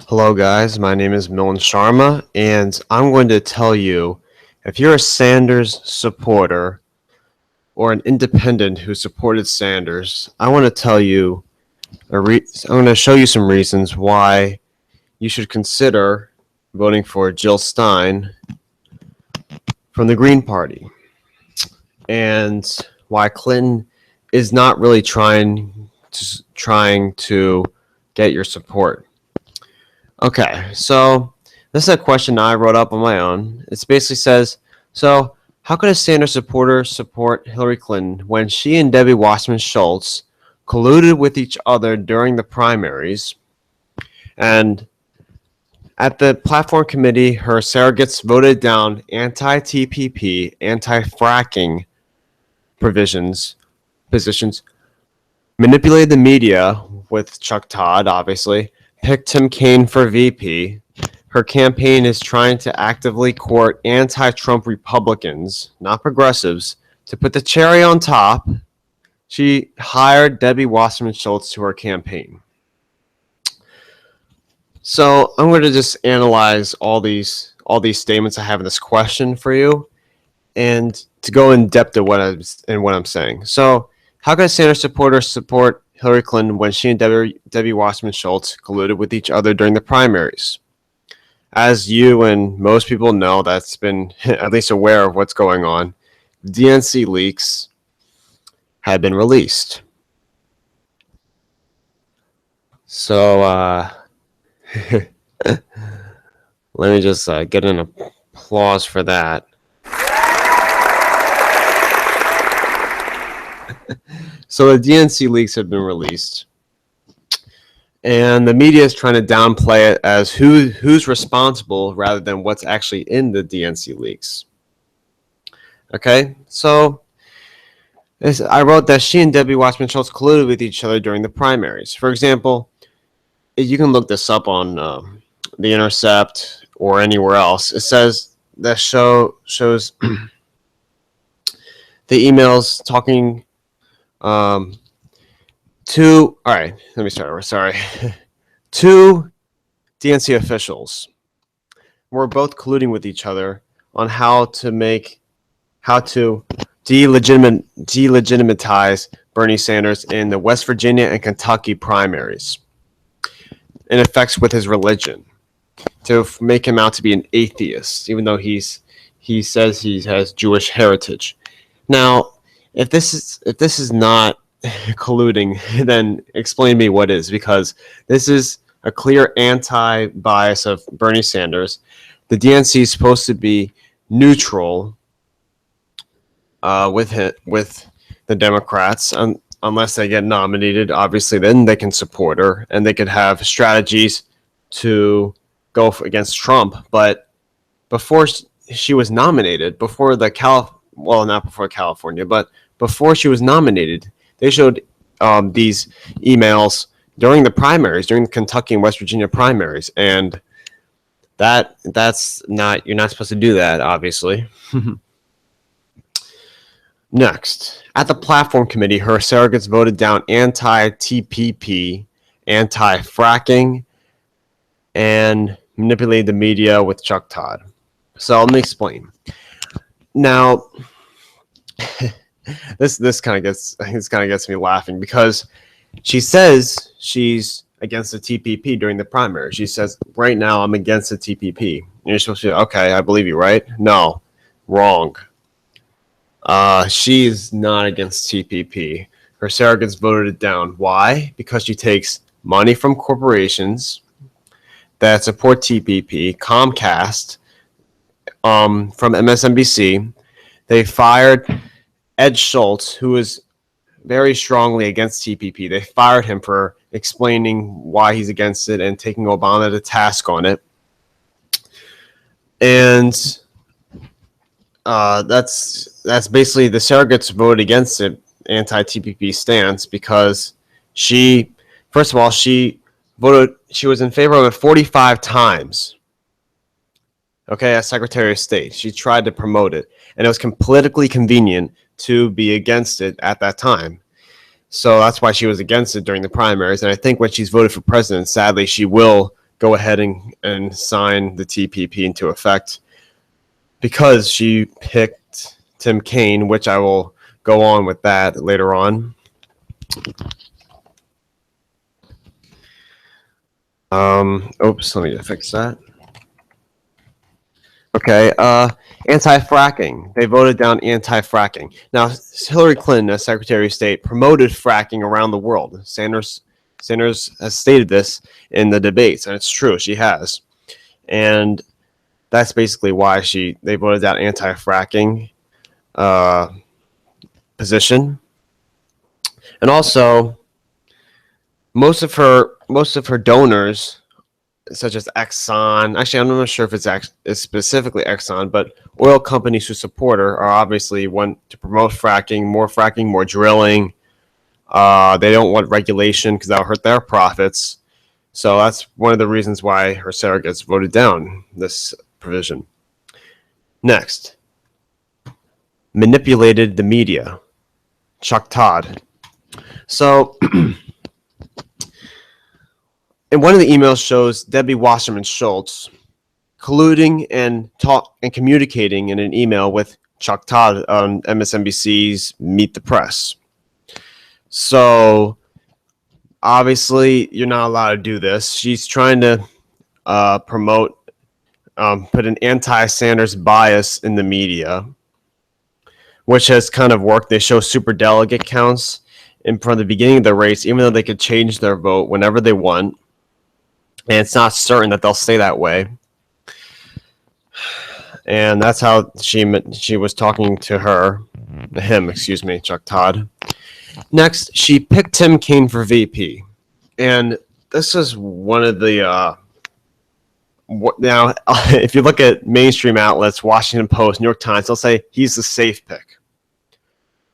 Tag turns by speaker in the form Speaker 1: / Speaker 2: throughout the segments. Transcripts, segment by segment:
Speaker 1: Hello, guys. My name is Milan Sharma, and I'm going to tell you if you're a Sanders supporter or an independent who supported Sanders, I want to tell you, I'm going to show you some reasons why you should consider voting for Jill Stein from the Green Party, and why Clinton is not really trying to get your support. Okay, so this is a question I wrote up on my own. It basically says, so how could a Sanders supporter support Hillary Clinton when she and Debbie Wassermann Shultz colluded with each other during the primaries? And at the platform committee, her surrogates voted down anti-TPP, anti-Fracking positions, manipulated the media with Chuck Todd, obviously, picked Tim Kaine for VP. Her campaign is trying to actively court anti-Trump Republicans, not progressives, to put the cherry on top. She hired Debbie Wassermann Shultz to her campaign. So I'm going to just analyze all these statements I have in this question for you, and to go in depth at what I'm saying. So, how can a Sanders supporter support Hillary Clinton when she and Debbie Wassermann Shultz colluded with each other during the primaries? As you and most people know, that's been at least aware of what's going on, DNC leaks have been released. So let me just get an applause for that. So the DNC leaks have been released, and the media is trying to downplay it as who's responsible rather than what's actually in the DNC leaks. Okay, so I wrote that she and Debbie Wassermann Shultz colluded with each other during the primaries. For example, you can look this up on The Intercept or anywhere else. It says that shows the emails talking two DNC officials were both colluding with each other on how to delegitimize Bernie Sanders in the West Virginia and Kentucky primaries, in effects with his religion, to make him out to be an atheist, even though he says he has Jewish heritage. Now, if this is not colluding, then explain to me what is, because this is a clear anti-bias of Bernie Sanders. The DNC is supposed to be neutral with the Democrats, unless they get nominated. Obviously, then they can support her and they could have strategies to go against Trump. But before she was nominated, not before California, but before she was nominated, they showed these emails during the primaries, during the Kentucky and West Virginia primaries, and that's not, you're not supposed to do that, obviously. Next, at the platform committee, her surrogates voted down anti-TPP, anti-Fracking, and manipulated the media with Chuck Todd. So let me explain. Now, this kind of gets me laughing, because she says she's against the TPP during the primary. She says, right now I'm against the TPP. And you're supposed to be, okay, I believe you, right? No, wrong. She is not against TPP. Her surrogates voted it down. Why? Because she takes money from corporations that support TPP, Comcast, from MSNBC. They fired Ed Schultz, who is very strongly against TPP. They fired him for explaining why he's against it and taking Obama to task on it. And that's basically, the surrogates voted against it, anti-TPP stance, because she was in favor of it 45 times. Okay, as Secretary of State, she tried to promote it, and it was politically convenient to be against it at that time. So that's why she was against it during the primaries. And I think when she's voted for president, sadly, she will go ahead and sign the TPP into effect because she picked Tim Kaine, which I will go on with that later on. Oops, let me fix that. Okay, anti-fracking. They voted down anti-fracking. Now, Hillary Clinton, as Secretary of State, promoted fracking around the world. Sanders has stated this in the debates, and it's true, she has. And that's basically why they voted down anti-fracking position. And also, most of her donors, such as Exxon. Actually, I'm not sure if it's specifically Exxon, but oil companies who support her are obviously want to promote fracking, more drilling. They don't want regulation because that'll hurt their profits. So that's one of the reasons why her surrogates voted down this provision. Next, manipulated the media. Chuck Todd. So and one of the emails shows Debbie Wassermann Shultz colluding and communicating in an email with Chuck Todd on MSNBC's Meet the Press. So obviously, you're not allowed to do this. She's trying to promote, put an anti-Sanders bias in the media, which has kind of worked. They show super delegate counts from the beginning of the race, even though they could change their vote whenever they want. And it's not certain that they'll stay that way. And that's how she was talking to him, Chuck Todd. Next, she picked Tim Kaine for VP. And this is one of the now, if you look at mainstream outlets, Washington Post, New York Times, they'll say he's the safe pick.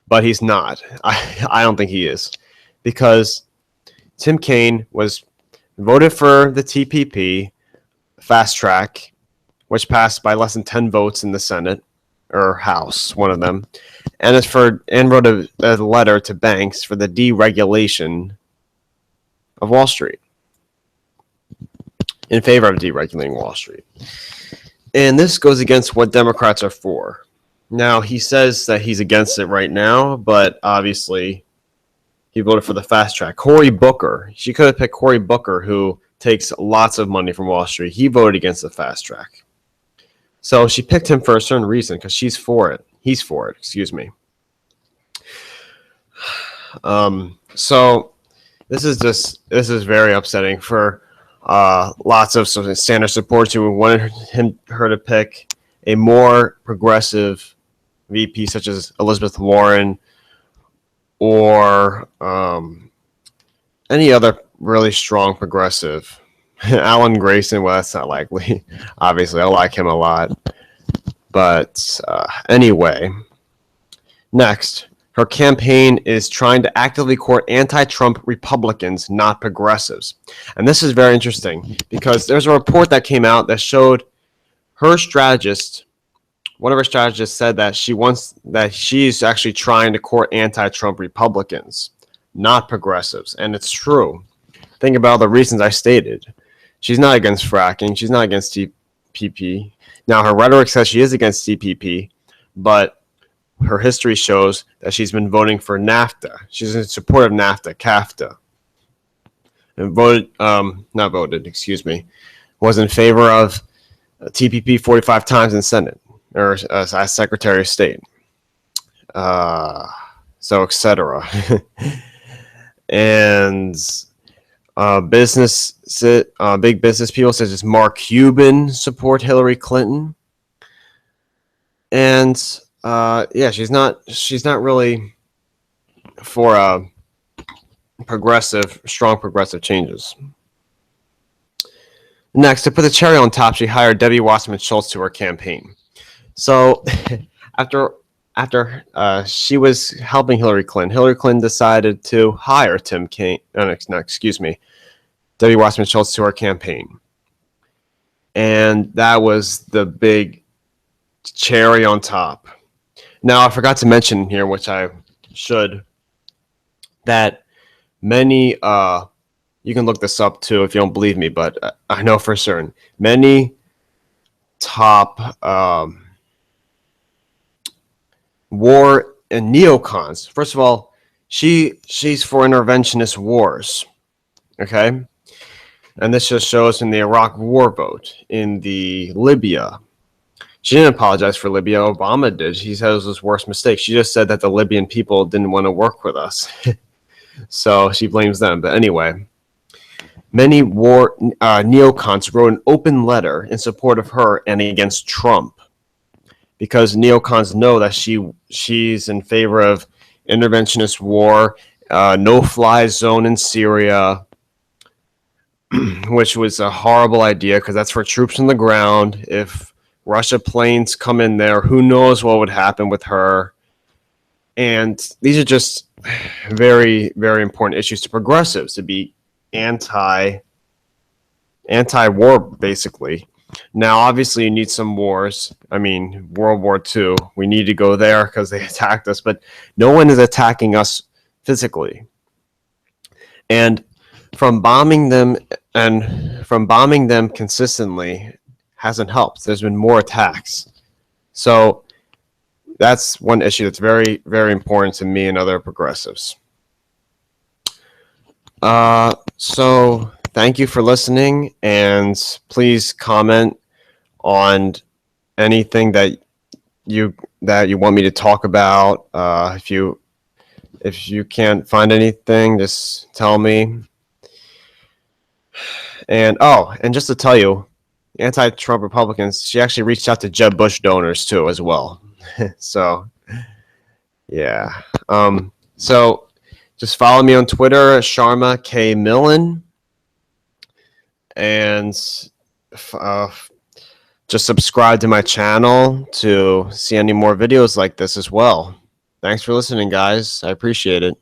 Speaker 1: But he's not. I don't think he is. Because Tim Kaine was voted for the TPP fast track, which passed by less than 10 votes in the Senate or House, one of them, and wrote a letter to banks for the deregulation of Wall Street, in favor of deregulating Wall Street. And this goes against what Democrats are for. Now, he says that he's against it right now, but obviously he voted for the fast track. Cory Booker. She could have picked Cory Booker, who takes lots of money from Wall Street. He voted against the fast track. So she picked him for a certain reason, because she's for it. He's for it, excuse me. So this is very upsetting for lots of Sanders supporters who wanted her to pick a more progressive VP, such as Elizabeth Warren or any other really strong progressive. Alan Grayson, well, that's not likely. Obviously, I like him a lot. But anyway, next, her campaign is trying to actively court anti-Trump Republicans, not progressives. And this is very interesting because there's a report that came out that showed her strategist, one of her strategists said that she's actually trying to court anti-Trump Republicans, not progressives. And it's true. Think about all the reasons I stated. She's not against fracking. She's not against TPP. Now, her rhetoric says she is against TPP, but her history shows that she's been voting for NAFTA. She's in support of NAFTA, CAFTA. And was in favor of TPP 45 times in Senate, or as Secretary of State. So, etc. And big business people such as Mark Cuban support Hillary Clinton, and she's not really for strong progressive changes. Next, to put the cherry on top, she hired Debbie Wassermann Shultz to her campaign. So after she was helping Hillary Clinton decided to hire Debbie Wassermann Shultz to her campaign. And that was the big cherry on top. Now, I forgot to mention here, which I should, that many You can look this up too if you don't believe me, but I know for certain many top war and neocons. First of all, she's for interventionist wars. Okay, and this just shows in the Iraq War vote, in the Libya. She didn't apologize for Libya. Obama did. She said it was his worst mistake. She just said that the Libyan people didn't want to work with us. So she blames them. But anyway, many war neocons wrote an open letter in support of her and against Trump, because neocons know that she's in favor of interventionist war, no-fly zone in Syria, which was a horrible idea because that's for troops on the ground. If Russia planes come in there, who knows what would happen with her. And these are just very, very important issues to progressives, to be anti-war, basically. Now, obviously, you need some wars. I mean, World War II, we need to go there because they attacked us, but no one is attacking us physically. And from bombing them consistently hasn't helped. There's been more attacks. So that's one issue that's very, very important to me and other progressives. So thank you for listening, and please comment on anything that you want me to talk about. If you can't find anything, just tell me. And just to tell you, anti-Trump Republicans, she actually reached out to Jeb Bush donors too, as well. So, yeah. So just follow me on Twitter, Sharma K. Millen, and just subscribe to my channel to see any more videos like this as well. Thanks for listening, guys. I appreciate it.